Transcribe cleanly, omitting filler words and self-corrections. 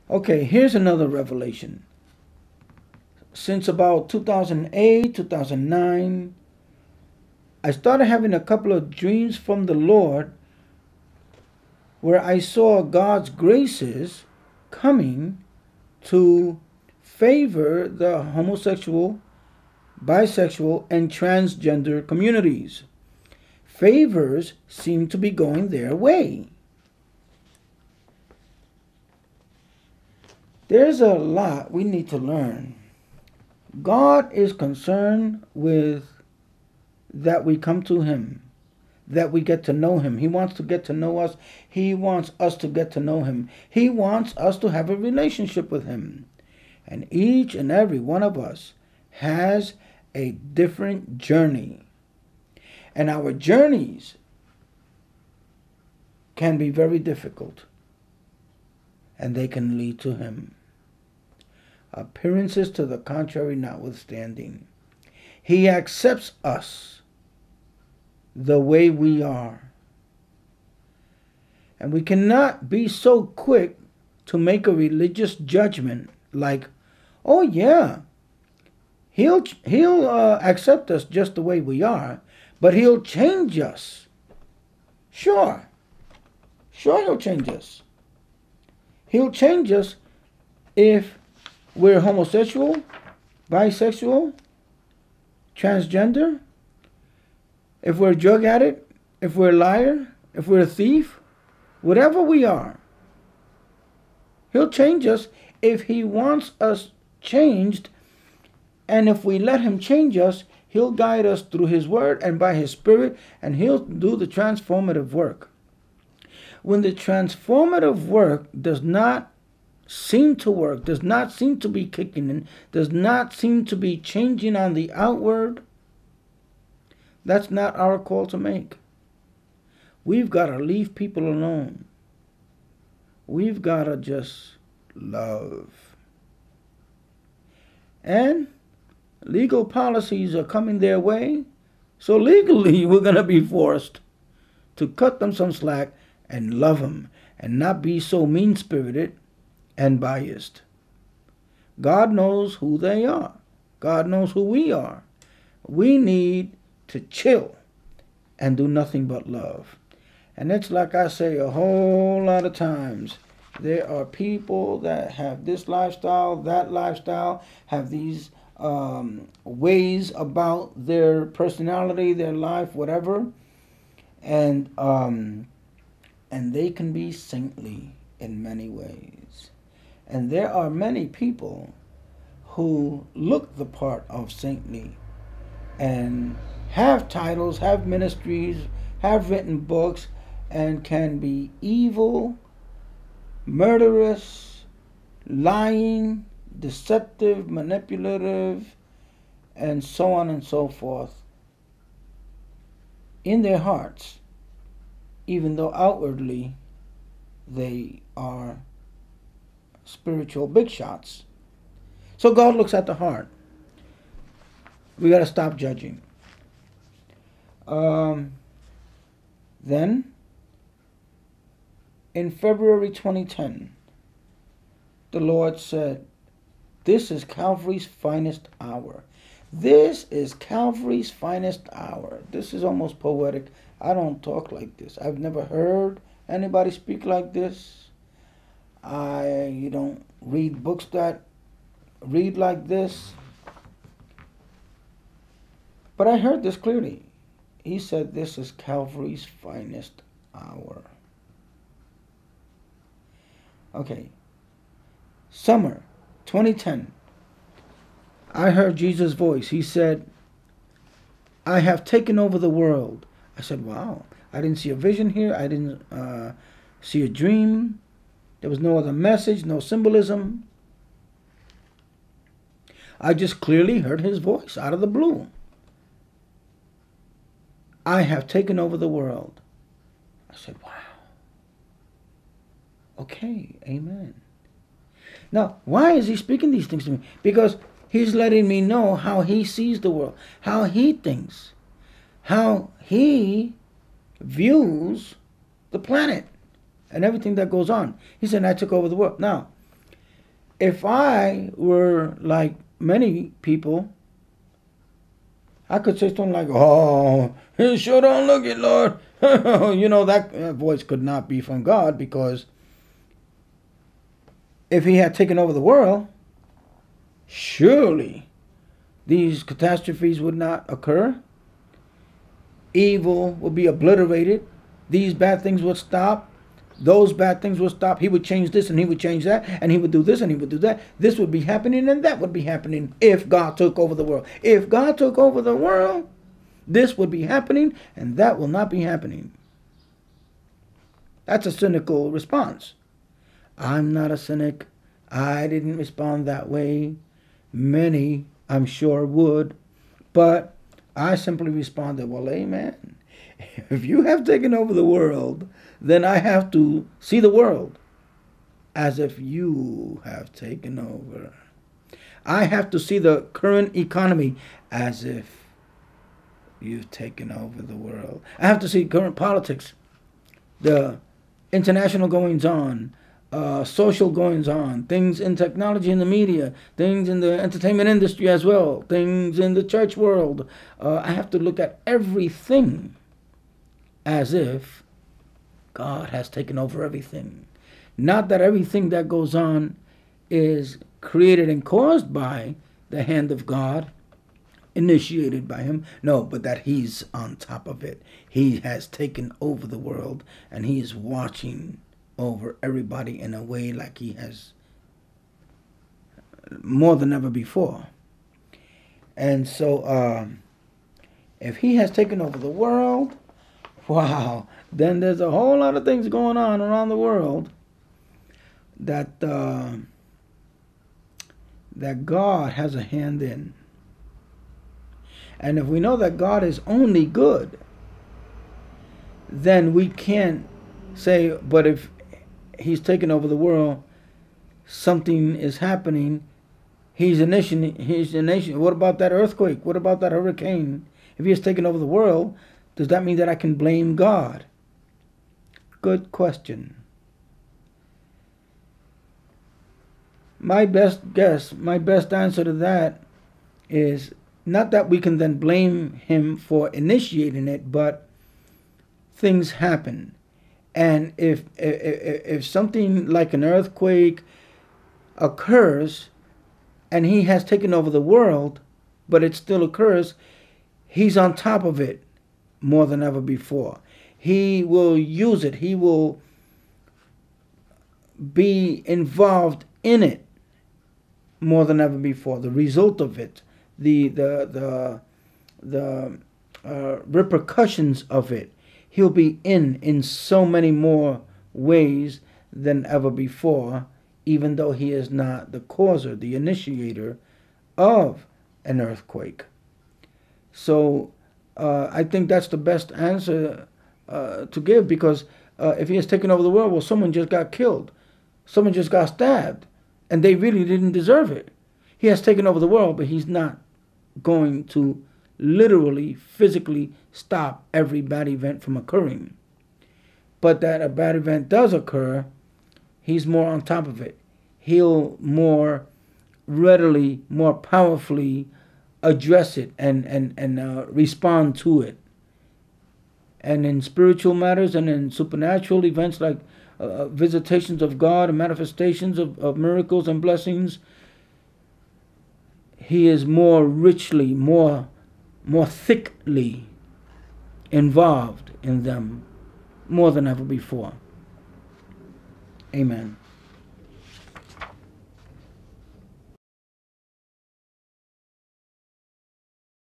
Okay, here's another revelation. Since about 2008, 2009, I started having a couple of dreams from the Lord where I saw God's graces coming to favor the homosexual, bisexual, and transgender communities. Favors seem to be going their way. There's a lot we need to learn. God is concerned with that we come to Him, that we get to know Him. He wants to get to know us. He wants us to get to know Him. He wants us to have a relationship with Him. And each and every one of us has a different journey. And our journeys can be very difficult. And they can lead to Him. Appearances to the contrary notwithstanding, He accepts us the way we are. And we cannot be so quick to make a religious judgment like, oh yeah, He'll accept us just the way we are, but He'll change us. Sure He'll change us. He'll change us if we're homosexual, bisexual, transgender, if we're a drug addict, if we're a liar, if we're a thief, whatever we are. He'll change us if He wants us changed, and if we let Him change us, He'll guide us through His Word and by His Spirit, and He'll do the transformative work. When the transformative work does not seem to work, does not seem to be kicking in, does not seem to be changing on the outward, that's not our call to make. We've got to leave people alone. We've got to just love. And legal policies are coming their way, so legally we're going to be forced to cut them some slack and love them and not be so mean-spirited and biased. God knows who they are. God knows who we are. We need to chill and do nothing but love. And it's like I say a whole lot of times. There are people that have this lifestyle, that lifestyle, have these ways about their personality, their life, whatever. And they can be saintly in many ways. And there are many people who look the part of saintly and have titles, have ministries, have written books, and can be evil, murderous, lying, deceptive, manipulative, and so on and so forth in their hearts, even though outwardly they are spiritual big shots. So God looks at the heart. We got to stop judging. Then, in February 2010, the Lord said, this is Calvary's finest hour. This is Calvary's finest hour. This is almost poetic. I don't talk like this. I've never heard anybody speak like this. I don't read books that read like this. But I heard this clearly. He said this is Calvary's finest hour. Okay. Summer 2010. I heard Jesus' voice. He said, I have taken over the world. I said, wow. I didn't see a vision here. I didn't see a dream. There was no other message, no symbolism. I just clearly heard His voice out of the blue. I have taken over the world. I said, wow. Okay, amen. Now, why is He speaking these things to me? Because He's letting me know how He sees the world, how He thinks, how He views the planet and everything that goes on. He said, I took over the world. Now, If I were like many people, I could say something like, "Oh, you sure don't look it, Lord." That voice could not be from God, because if he had taken over the world, surely these catastrophes would not occur. Evil would be obliterated. These bad things would stop. Those bad things would stop. He would change this and he would change that, and he would do this and he would do that. This would be happening and that would be happening if God took over the world. If God took over the world, this would be happening and that will not be happening. That's a cynical response. I'm not a cynic. I didn't respond that way. Many, I'm sure, would. But I simply responded, well, amen. If you have taken over the world, then I have to see the world as if you have taken over. I have to see the current economy as if you've taken over the world. I have to see current politics, the international goings on, social goings on, things in technology and the media, things in the entertainment industry as well, things in the church world. I have to look at everything as if God has taken over everything. Not that everything that goes on is created and caused by the hand of God, initiated by him. No, but that he's on top of it. He has taken over the world and he is watching over everybody in a way like he has more than ever before. And so if he has taken over the world, wow, then there's a whole lot of things going on around the world that that God has a hand in. And if we know that God is only good, then we can't say, but if he's taken over the world, something is happening, he's a nation. What about that earthquake? What about that hurricane? If he has taken over the world, does that mean that I can blame God? Good question. My best answer to that is not that we can then blame him for initiating it, but things happen. And if something like an earthquake occurs and he has taken over the world, but it still occurs, he's on top of it more than ever before. He will use it. He will be involved in it more than ever before. The result of it, the repercussions of it, he'll be in so many more ways than ever before, even though he is not the causer, the initiator of an earthquake. So I think that's the best answer to give, because if he has taken over the world, well, someone just got killed. Someone just got stabbed, and they really didn't deserve it. He has taken over the world, but he's not going to literally, physically stop every bad event from occurring. But that a bad event does occur, he's more on top of it. He'll more readily, more powerfully address it and respond to it. And in spiritual matters and in supernatural events like visitations of God and manifestations of miracles and blessings, he is more richly, more thickly involved in them more than ever before. Amen.